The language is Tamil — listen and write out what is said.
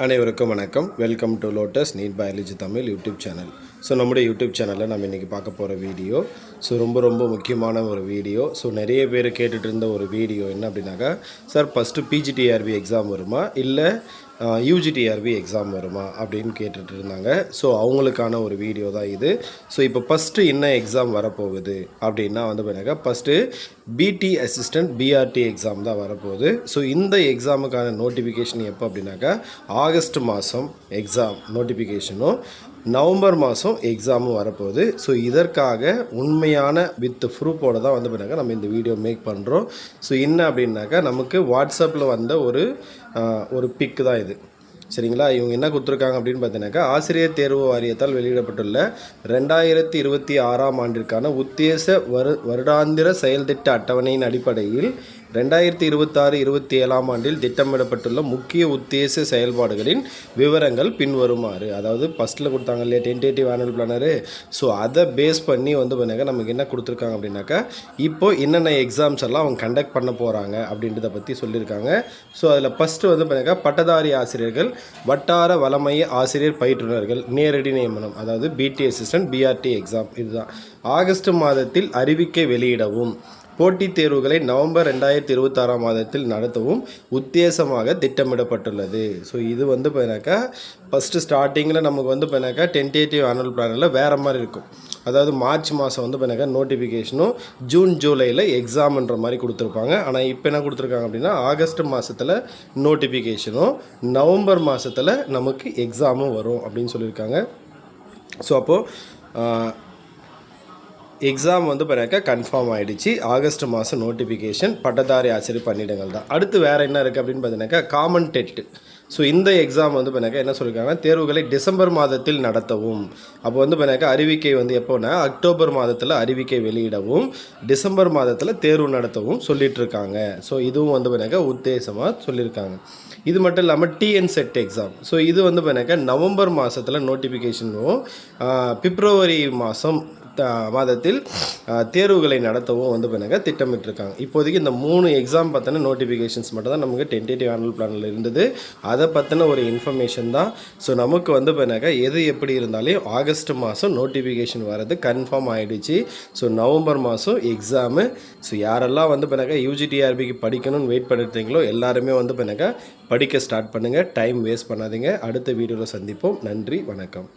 அனைவருக்கும் வணக்கம். Welcome to Lotus NEET biology Tamil YouTube channel. நம்முடைய யூடியூப் சேனலில் நம்ம இன்றைக்கி பார்க்க போகிற வீடியோ ரொம்ப முக்கியமான ஒரு வீடியோ. நிறைய பேர் கேட்டுட்டு இருந்த ஒரு வீடியோ என்ன அப்படின்னாக்கா, சார் ஃபஸ்ட்டு பிஜிடிஆர்பி எக்ஸாம் வருமா இல்லை யூஜிடிஆர்பி எக்ஸாம் வருமா அப்படின்னு கேட்டுட்டு இருந்தாங்க. அவங்களுக்கான ஒரு வீடியோ தான் இது. இப்போ ஃபஸ்ட்டு என்ன எக்ஸாம் வரப்போகுது அப்படின்னா பார்த்தீங்கன்னா ஃபஸ்ட்டு பிடி அசிஸ்டன்ட் பிஆர்டி எக்ஸாம் தான் வரப்போகுது. இந்த எக்ஸாமுக்கான நோட்டிஃபிகேஷன் எப்போ அப்படின்னாக்கா ஆகஸ்ட் மாதம் எக்ஸாம் நோட்டிஃபிகேஷனும் நவம்பர் மாதம் எக்ஸாமும் வரப்போகுது. இதற்காக உண்மையான வித் ப்ரூஃபோடு தான் பார்த்தீங்கன்னா நம்ம இந்த வீடியோ மேக் பண்ணுறோம். என்ன அப்படின்னாக்கா நமக்கு வாட்ஸ்அப்பில் வந்த ஒரு பிக்கு தான் இது. சரிங்களா? இவங்க என்ன கொடுத்துருக்காங்க அப்படின்னு பார்த்தீங்கன்னாக்கா, ஆசிரியர் தேர்வு வாரியத்தால் வெளியிடப்பட்டுள்ள 2026ஆம் ஆண்டிற்கான உத்தேச வருடாந்திர செயல்திட்ட அட்டவணையின் அடிப்படையில் 2026-27ஆம் ஆண்டில் திட்டமிடப்பட்டுள்ள முக்கிய உத்தேச செயல்பாடுகளின் விவரங்கள் பின்வருமாறு. அதாவது ஃபஸ்ட்டில் கொடுத்தாங்க இல்லையா டென்டேட்டிவ் ஆனுவல் பிளானரு. அதை பேஸ் பண்ணி பார்த்தீங்கன்னா நமக்கு என்ன கொடுத்துருக்காங்க அப்படின்னாக்கா, இப்போது என்னென்ன எக்ஸாம்ஸ் எல்லாம் அவங்க கண்டக்ட் பண்ண போகிறாங்க அப்படின்றத பற்றி சொல்லியிருக்காங்க. அதில் ஃபஸ்ட்டு பார்த்தீங்கன்னா பட்டதாரி ஆசிரியர்கள், வட்டார வளமைய ஆசிரியர் பயிற்றுனர்கள் நேரடி நியமனம், அதாவது பிடி அசிஸ்டன்ட் பிஆர்டி எக்ஸாம். இதுதான் ஆகஸ்ட் மாதத்தில் அறிவிக்கை வெளியிடவும், போட்டித் தேர்வுகளை நவம்பர் 2026ஆம் மாதத்தில் நடத்தவும் உத்தேசமாக திட்டமிடப்பட்டுள்ளது. இது பார்த்தீங்கன்னாக்கா ஃபஸ்ட்டு ஸ்டார்டிங்கில் நமக்கு பார்த்தீங்கன்னாக்கா டென்டேட்டிவ் ஆனுவல் பிளானில் வேறு மாதிரி இருக்கும். அதாவது மார்ச் மாதம் பார்த்தீங்கன்னாக்கா நோட்டிஃபிகேஷனும் ஜூன் ஜூலையில் எக்ஸாம்ன்ற மாதிரி கொடுத்துருப்பாங்க. ஆனால் இப்போ என்ன கொடுத்துருக்காங்க அப்படின்னா ஆகஸ்ட் மாதத்தில் நோட்டிஃபிகேஷனும் நவம்பர் மாதத்தில் நமக்கு எக்ஸாமும் வரும் அப்படின்னு சொல்லியிருக்காங்க. அப்போது எக்ஸாம் பார்த்தீங்கன்னாக்கா கன்ஃபார்ம் ஆகிடுச்சு. ஆகஸ்ட் மாதம் நோட்டிஃபிகேஷன், பட்டதாரி ஆசிரியர் பணியிடங்கள் தான். அடுத்து வேறு என்ன இருக்குது அப்படின்னு பார்த்தீங்கன்னாக்கா காமன் டெட். இந்த எக்ஸாம் பார்த்தீங்கன்னாக்கா என்ன சொல்லியிருக்காங்கன்னா, தேர்வுகளை டிசம்பர் மாதத்தில் நடத்தவும். அப்போ பார்த்தீங்கன்னாக்கா அறிவிக்கை எப்போனா அக்டோபர் மாதத்தில் அறிவிக்கை வெளியிடவும், டிசம்பர் மாதத்தில் தேர்வு நடத்தவும் சொல்லிகிட்ருக்காங்க. இதுவும் பார்த்தீங்கன்னாக்கா உத்தேசமாக சொல்லியிருக்காங்க. இது மட்டும் இல்லாமல் டிஎன் செட் எக்ஸாம். இது பார்த்தீங்கன்னாக்கா நவம்பர் மாதத்தில் நோட்டிஃபிகேஷனும் பிப்ரவரி மாதத்தில் தேர்வுகளை நடத்தவும் பார்த்தீங்கன்னா திட்டமிட்டிருக்காங்க. இப்போதைக்கு இந்த 3 எக்ஸாம் பற்றின நோட்டிஃபிகேஷன்ஸ் மட்டும் தான் நமக்கு டென்டேட்டிவ் ஆனுவல் பிளானில் இருந்தது. அதை பற்றின ஒரு இன்ஃபர்மேஷன் தான். நமக்கு பார்த்தீங்கன்னாக்கா எது எப்படி இருந்தாலும் ஆகஸ்ட் மாதம் நோட்டிஃபிகேஷன் வர்றது கன்ஃபார்ம் ஆகிடுச்சு. நவம்பர் மாதம் எக்ஸாமு. யாரெல்லாம் பார்த்தீங்கன்னாக்கா யூஜிடிஆர்பிக்கு படிக்கணும்னு வெயிட் பண்ணிருந்தீங்களோ எல்லாருமே பார்த்தீங்கன்னாக்கா படிக்க ஸ்டார்ட் பண்ணுங்கள். டைம் வேஸ்ட் பண்ணாதீங்க. அடுத்த வீடியோவில் சந்திப்போம். நன்றி, வணக்கம்.